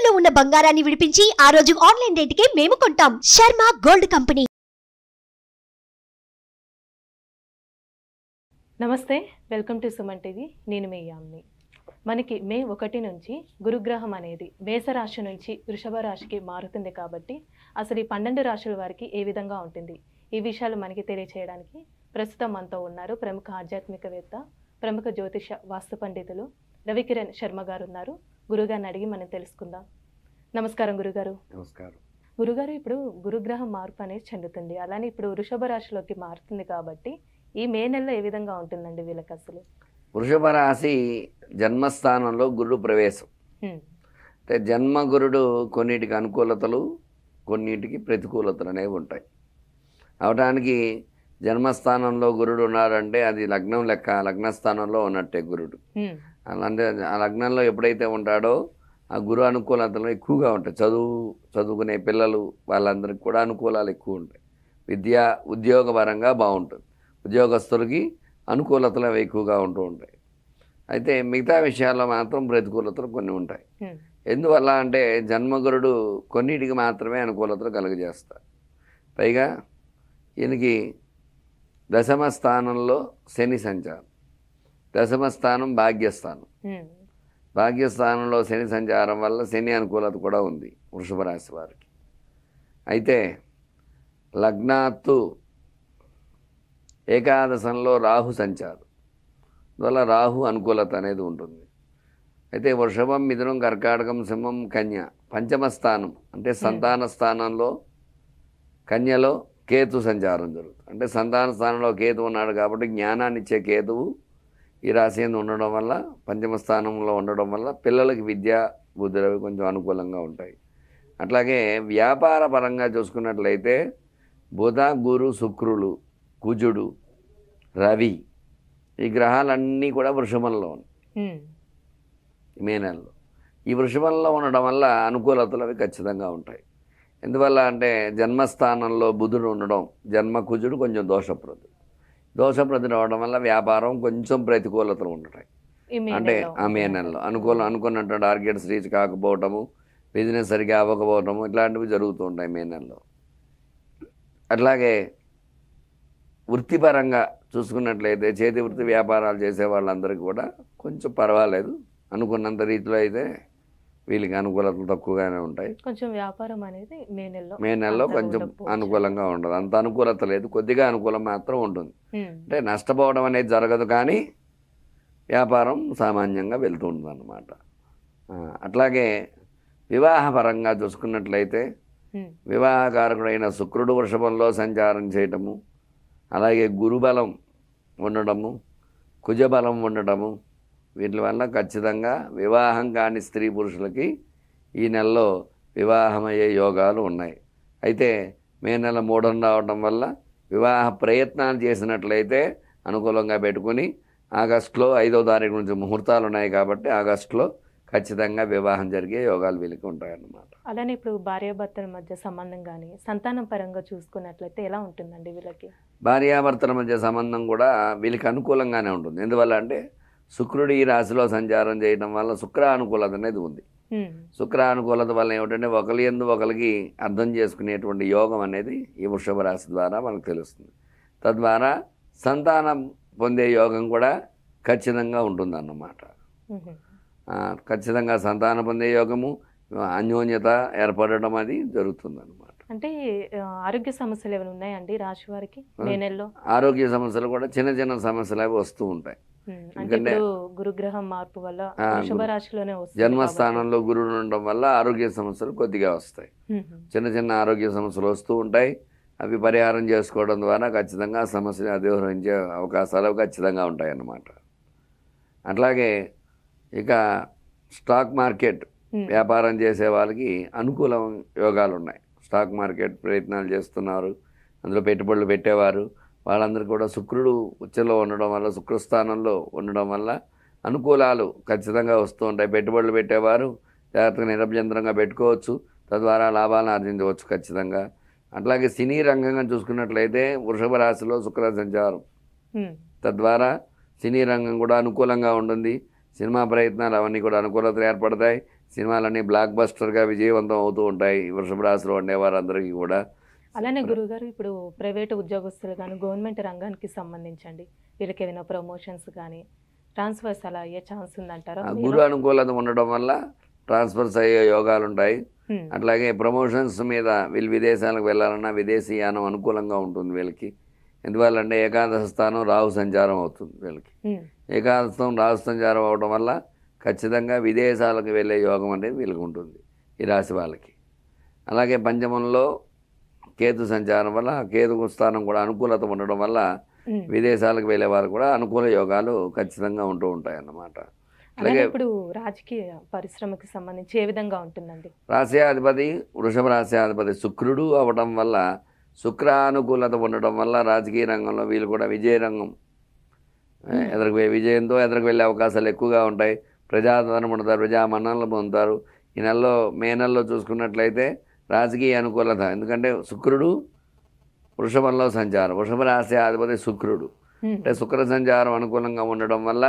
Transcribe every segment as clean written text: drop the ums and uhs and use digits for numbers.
తాకట్టులో ఉన్న బంగారాన్ని విడిపించి ఆ రోజు ఆన్లైన్ రేటుకే మేము కొంటాం. Sharma gold company. నమస్తే, వెల్కమ్ టు సుమన్ టీవీ. నేను మీ యామ్ని. మనకి మే 1 నుంచి గురుగ్రహం అనేది మేషరాశి నుంచి వృషభ రాశికి మారుతుంది కాబట్టి అసలు ఈ 12 రాశుల వారికి ఏ విధంగా ఉంటుంది, ఈ విషయాలు మనకి తెలియచేయడానికి ప్రస్తుతం మనతో ఉన్నారు ప్రముఖ ఆధ్యాత్మికవేత్త, ప్రముఖ జ్యోతిష వాస్తు పండితులు రవికిరణ్ శర్మ గారు ఉన్నారు. గురుగారిని అడిగి మనం తెలుసుకుందాం. నమస్కారం గురుగారు. నమస్కారం గురుగారు, ఇప్పుడు గురుగ్రహం మార్పు అనేది చెందుతుంది, అలానే ఇప్పుడు వృషభ రాశిలోకి మారుతుంది కాబట్టి ఈ మే నెలలో ఏ విధంగా ఉంటుందండి వీళ్ళకి అసలు? వృషభ రాశి జన్మస్థానంలో గురుడు ప్రవేశం. అంటే జన్మ గురుడు కొన్నిటికి అనుకూలతలు, కొన్నిటికి ప్రతికూలతలు అనేవి ఉంటాయి. అవడానికి జన్మస్థానంలో గురుడు ఉన్నారంటే అది లగ్నం లెక్క, లగ్నస్థానంలో ఉన్నట్టే గురుడు. అంటే ఆ లగ్నంలో ఎప్పుడైతే ఉంటాడో ఆ గురు అనుకూలతలు ఎక్కువగా ఉంటాయి. చదువుకునే పిల్లలు వాళ్ళందరికీ కూడా అనుకూలాలు ఎక్కువ ఉంటాయి. విద్య ఉద్యోగపరంగా బాగుంటుంది. ఉద్యోగస్తులకి అనుకూలతలు అవి ఎక్కువగా ఉంటూ ఉంటాయి. అయితే మిగతా విషయాల్లో మాత్రం ప్రతికూలతలు కొన్ని ఉంటాయి. ఎందువల్ల అంటే జన్మగురుడు కొన్నిటికి మాత్రమే అనుకూలతలు కలుగజేస్తారు. పైగా ఈయనకి దశమ స్థానంలో శని సంచారం. దశమ స్థానం భాగ్యస్థానం. భాగ్యస్థానంలో శని సంచారం వల్ల శని అనుకూలత కూడా ఉంది వృషభ రాశి వారికి. అయితే లగ్నాత్తు ఏకాదశంలో రాహు సంచారం అందువల్ల రాహు అనుకూలత అనేది ఉంటుంది. అయితే వృషభం, మిథునం, కర్కాటకం, సింహం, కన్య పంచమ స్థానం అంటే సంతాన స్థానంలో కన్యలో కేతు సంచారం జరుగుతుంది. అంటే సంతాన స్థానంలో కేతు ఉన్నాడు కాబట్టి జ్ఞానాన్ని ఇచ్చే కేతువు ఈ రాశి ఉండడం వల్ల, పంచమ స్థానంలో ఉండడం వల్ల పిల్లలకి విద్యా బుద్ధులు అవి కొంచెం అనుకూలంగా ఉంటాయి. అట్లాగే వ్యాపార పరంగా చూసుకున్నట్లయితే బుధ, గురు, శుక్రులు, కుజుడు, రవి ఈ గ్రహాలన్నీ కూడా వృషభంలో ఉన్నాయి మే నెలలో. ఈ వృషభంలో ఉండడం వల్ల అనుకూలతలు అవి ఖచ్చితంగా ఉంటాయి. ఎందువల్ల అంటే జన్మస్థానంలో బుధుడు ఉండడం, జన్మ కుజుడు కొంచెం దోషప్రదుడు అవడం వల్ల వ్యాపారం కొంచెం ప్రతికూలతలు ఉంటాయి. అంటే ఆ మే నెలలో అనుకున్నట్టు టార్గెట్స్ రీచ్ కాకపోవటము, బిజినెస్ సరిగా అవ్వకపోవటము ఇట్లాంటివి జరుగుతూ ఉంటాయి మే నెలలో. అట్లాగే వృత్తిపరంగా చూసుకున్నట్లయితే చేతి వృత్తి వ్యాపారాలు చేసే వాళ్ళందరికీ కూడా కొంచెం పర్వాలేదు. అనుకున్నంత రీతిలో అయితే వీళ్ళకి అనుకూలతలు తక్కువగానే ఉంటాయి. కొంచెం వ్యాపారం అనేది మే నెలలో కొంచెం అనుకూలంగా ఉండదు. అంత అనుకూలత లేదు, కొద్దిగా అనుకూలం మాత్రం ఉంటుంది. అంటే నష్టపోవడం అనేది జరగదు, కానీ వ్యాపారం సామాన్యంగా వెళ్తూ ఉంటుంది అన్నమాట. అట్లాగే వివాహపరంగా చూసుకున్నట్లయితే వివాహకారకుడైన శుక్రుడు వృషభంలో సంచారం చేయటము, అలాగే గురుబలం ఉండడము, కుజబలం ఉండటము, వీటి వల్ల ఖచ్చితంగా వివాహం కాని స్త్రీ పురుషులకి ఈ నెలలో వివాహమయ్యే యోగాలు ఉన్నాయి. అయితే మే నెల 3 రావడం వల్ల వివాహ ప్రయత్నాలు చేసినట్లయితే అనుకూలంగా పెట్టుకుని ఆగస్టులో 5వ తారీఖు నుంచి ముహూర్తాలు ఉన్నాయి కాబట్టి ఆగస్టులో ఖచ్చితంగా వివాహం జరిగే యోగాలు వీళ్ళకి ఉంటాయన్నమాట. అలానే ఇప్పుడు భార్యాభర్తల మధ్య సంబంధం కానీ సంతానం పరంగా చూసుకున్నట్లయితే ఎలా ఉంటుందండి వీళ్ళకి? భార్యాభర్తల మధ్య సంబంధం కూడా వీళ్ళకి అనుకూలంగానే ఉంటుంది. ఎందువల్ల అంటే శుక్రుడు ఈ రాశిలో సంచారం చేయడం వల్ల శుక్ర అనుకూలత అనేది ఉంది. శుక్ర అనుకూలత వల్ల ఏమిటంటే ఒకరి యందు ఒకరికి అర్థం చేసుకునేటువంటి యోగం అనేది ఈ వృషభ రాశి ద్వారా మనకు తెలుస్తుంది. తద్వారా సంతానం పొందే యోగం కూడా ఖచ్చితంగా ఉంటుందన్నమాట. ఖచ్చితంగా సంతానం పొందే యోగము, అన్యోన్యత ఏర్పడడం అది జరుగుతుందన్నమాట. అంటే ఆరోగ్య సమస్యలు ఏమైనా ఉన్నాయండి రాశి వారికి మే నెలలో? ఆరోగ్య సమస్యలు కూడా చిన్న చిన్న సమస్యలు అవి వస్తూ ఉంటాయి. ఎందుకంటే గురుగ్రహం మార్పు వల్ల వృషభ రాశిలోనే వస్తుంది. జన్మస్థానంలో గురుడు ఉండడం వల్ల ఆరోగ్య సమస్యలు కొద్దిగా వస్తాయి. చిన్న చిన్న ఆరోగ్య సమస్యలు వస్తూ ఉంటాయి. అవి పరిహారం చేసుకోవడం ద్వారా ఖచ్చితంగా సమస్యను అధిగమించే అవకాశాలు ఖచ్చితంగా ఉంటాయి అన్నమాట. అట్లాగే ఇక స్టాక్ మార్కెట్ వ్యాపారం చేసే వాళ్ళకి అనుకూల యోగాలు ఉన్నాయి. స్టాక్ మార్కెట్ ప్రయత్నాలు చేస్తున్నారు, అందులో పెట్టుబడులు పెట్టేవారు వాళ్ళందరూ కూడా శుక్రుడు ఉచ్చలో ఉండడం వల్ల, శుక్రస్థానంలో ఉండడం వల్ల అనుకూలాలు ఖచ్చితంగా వస్తూ ఉంటాయి. పెట్టుబడులు పెట్టేవారు జాగ్రత్తగా నిరభ్యంతరంగా పెట్టుకోవచ్చు, తద్వారా లాభాలను ఆర్జించవచ్చు ఖచ్చితంగా. అట్లాగే సినీ రంగంగా చూసుకున్నట్లయితే వృషభ రాశిలో శుక్ర సంచారం, తద్వారా సినీ రంగం కూడా అనుకూలంగా ఉంటుంది. సినిమా ప్రయత్నాలు అవన్నీ కూడా అనుకూలతలు ఏర్పడతాయి. సినిమాలన్నీ బ్లాక్ బస్టర్గా విజయవంతం అవుతూ ఉంటాయి వృషభ రాశిలో ఉండేవారందరికీ కూడా. అలానే గురుగారు ఇప్పుడు ప్రైవేటు ఉద్యోగస్తులు కానీ గవర్నమెంట్ రంగానికి సంబంధించండి వీళ్ళకి ఏదైనా ప్రమోషన్స్ కానీ ట్రాన్స్ఫర్స్ అలా అయ్యే ఛాన్స్ ఉందంటారా? గురు అనుకూలత ఉండడం వల్ల ట్రాన్స్ఫర్స్ అయ్యే యోగాలు ఉంటాయి. అట్లాగే ప్రమోషన్స్ మీద వీళ్ళు విదేశాలకు వెళ్ళాలన్నా విదేశీయానం అనుకూలంగా ఉంటుంది వీళ్ళకి. ఎందువల్లంటే ఏకాదశ స్థానం రాహు సంచారం అవుతుంది వీళ్ళకి. ఏకాదశం రాహు సంచారం అవడం వల్ల ఖచ్చితంగా విదేశాలకు వెళ్ళే యోగం అనేది వీళ్ళకి ఉంటుంది ఈ రాశి వాళ్ళకి. అలాగే పంచమంలో కేతు సంచారం వల్ల కేతు స్థానం కూడా అనుకూలత ఉండడం వల్ల విదేశాలకు వెళ్ళే వారు కూడా అనుకూల యోగాలు ఖచ్చితంగా ఉంటూ ఉంటాయి అన్నమాట. అలాగే ఇప్పుడు రాజకీయ పరిశ్రమకి సంబంధించి ఏ విధంగా ఉంటుందండి? రాశ్యాధిపతి వృషభ రాశ్యాధిపతి శుక్రుడు అవ్వడం వల్ల శుక్రానుకూలత ఉండడం వల్ల రాజకీయ రంగంలో వీళ్ళు కూడా విజయంతో ఎదురుకు వెళ్ళే అవకాశాలు ఎక్కువగా ఉంటాయి. ప్రజాదరణ పొందుతారు, ప్రజామన్ననలు పొందుతారు. ఈ నెలలో మే నెలలో చూసుకున్నట్లయితే రాజకీయ అనుకూలత, ఎందుకంటే శుక్రుడు వృషభంలో సంచారం, వృషభ రాశ్యాధిపతి శుక్రుడు అంటే శుక్ర సంచారం అనుకూలంగా ఉండడం వల్ల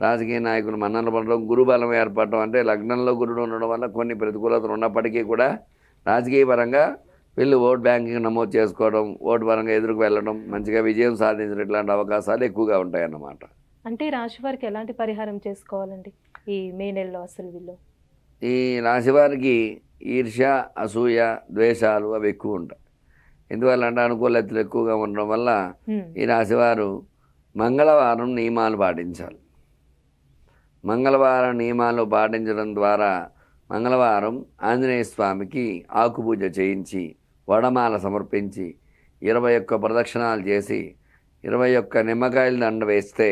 రాజకీయ నాయకులు మన్ననలు పొందడం, గురుబలం ఏర్పడడం, అంటే లగ్నంలో గురుడు ఉండడం వల్ల కొన్ని ప్రతికూలతలు ఉన్నప్పటికీ కూడా రాజకీయ పరంగా వీళ్ళు ఓట్ బ్యాంకింగ్ నమోదు చేసుకోవడం, ఓటు పరంగా ఎదురుకు వెళ్ళడం, మంచిగా విజయం సాధించడం ఇట్లాంటి అవకాశాలు ఎక్కువగా ఉంటాయన్నమాట. అంటే రాశి వారికి ఎలాంటి పరిహారం చేసుకోవాలండి ఈ మే నెలలో? అసలు వీళ్ళు ఈ రాశి వారికి ఈర్ష్య, అసూయ, ద్వేషాలు అవి ఎక్కువ ఉంటాయి. ఎందువల్లంటే అనుకూలతలు ఎక్కువగా ఉండడం వల్ల ఈ రాశివారు మంగళవారం నియమాలు పాటించాలి. మంగళవారం నియమాలు పాటించడం ద్వారా మంగళవారం ఆంజనేయ స్వామికి ఆకుపూజ చేయించి వడమాల సమర్పించి 21 ప్రదక్షిణాలు చేసి 21 నిమ్మకాయలు దండ వేస్తే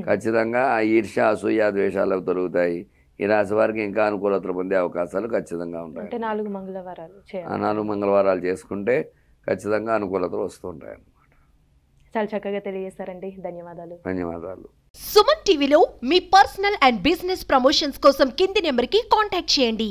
ఖచ్చితంగా ఆ ఈర్ష్య, అసూయ, ద్వేషాలు తొలుగుతాయి. ఈ రాశి వారికి ఇంకా అనుకూలతలు పొందే అవకాశాలు ఖచ్చితంగా ఉంటాయి. 4 మంగళవారాలు చేసుకుంటే ఖచ్చితంగా అనుకూలతలు వస్తూ ఉంటాయి అన్నమాట. చాలా చక్కగా తెలియజేశారండి, ధన్యవాదాలు. ధన్యవాదాలు. సుమన్ టీవీలో మీ పర్సనల్ అండ్ బిజినెస్ ప్రమోషన్స్ కోసం కింది నెంబర్కి కాంటాక్ట్ చేయండి.